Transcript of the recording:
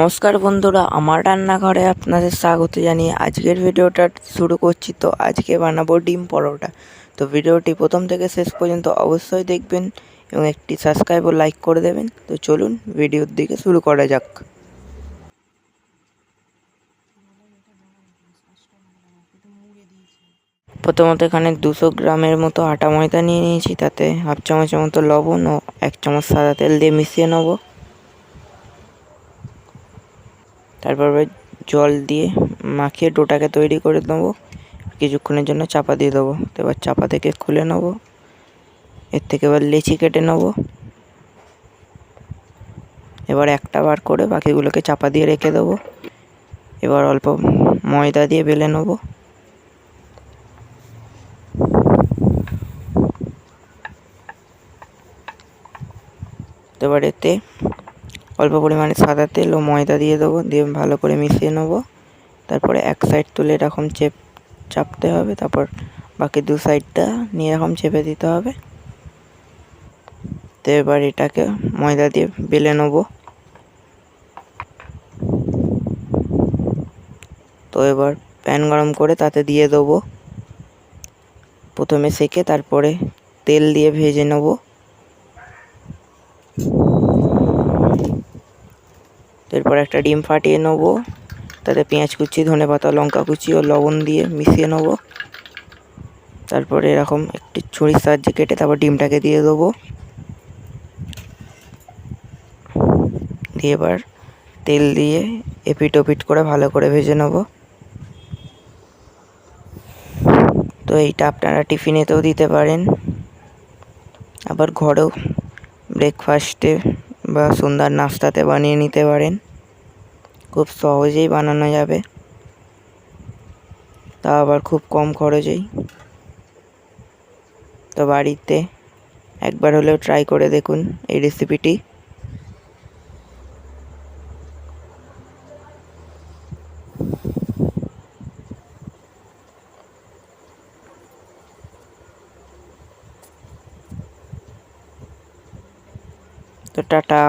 নমস্কার বন্ধুরা, আমার রান্নাঘরে আপনাদের স্বাগত জানিয়ে আজকের ভিডিওটা শুরু করছি। তো আজকে বানাবো ডিম পরোটা। তো ভিডিওটি প্রথম থেকে শেষ পর্যন্ত অবশ্যই দেখবেন এবং একটি সাবস্ক্রাইব ও লাইক করে দেবেন। তো চলুন ভিডিওর দিকে শুরু করা যাক। প্রথমত এখানে 200 গ্রামের মতো আটা ময়দা নিয়ে নিয়েছি, তাতে হাফ চামচের মতো লবণ ও 1 চামচ সাদা তেল দিয়ে মিশিয়ে নেব। তারপর জল দিয়ে মাখিয়ে ডোটাকে তৈরি করে নেবো। কিছুক্ষণের জন্য চাপা দিয়ে দেবো। তো এবার চাপা থেকে খুলে নেবো। এর থেকে এবার লেচি কেটে নেবো। এবার একটা বার করে বাকিগুলোকে চাপা দিয়ে রেখে দেবো। এবার অল্প ময়দা দিয়ে বেলে নেবো। এবার এতে অল্প পরিমাণে সাদা তেল ও ময়দা দিয়ে দেবো, দিয়ে ভালো করে মিশিয়ে নেবো। তারপরে এক সাইড তুলে এরকম চাপতে হবে, তারপর বাকি দু সাইডটা নিয়ে এরকম চেপে দিতে হবে। তো এবার এটাকে ময়দা দিয়ে বেলে নেবো। তো এবার প্যান গরম করে তাতে দিয়ে দেবো। প্রথমে সেকে তারপরে তেল দিয়ে ভেজে নেব। এরপর একটা ডিম ফাটিয়ে নেব, তাতে পেঁয়াজ কুচি, ধনেপাতা, লঙ্কা কুচি ও লবণ দিয়ে মিশিয়ে নেব। তারপরে এরকম একটি ছুরির সাহায্যে কেটে তারপর ডিমটাকে দিয়ে দেবো। দিয়ে এবার তেল দিয়ে এপিট ওপিট করে ভালো করে ভেজে নেব। তো এইটা আপনারা টিফিনেতেও দিতে পারেন, আবার ঘরেও ব্রেকফাস্টে বা সন্ধ্যার নাস্তাতে বানিয়ে নিতে পারেন। খুব সহজেই বানানো যাবে, তা আবার খুব কম খরচেই। তো বাড়িতে একবার হলেও ট্রাই করে দেখুন এই রেসিপিটি। তো টাটা।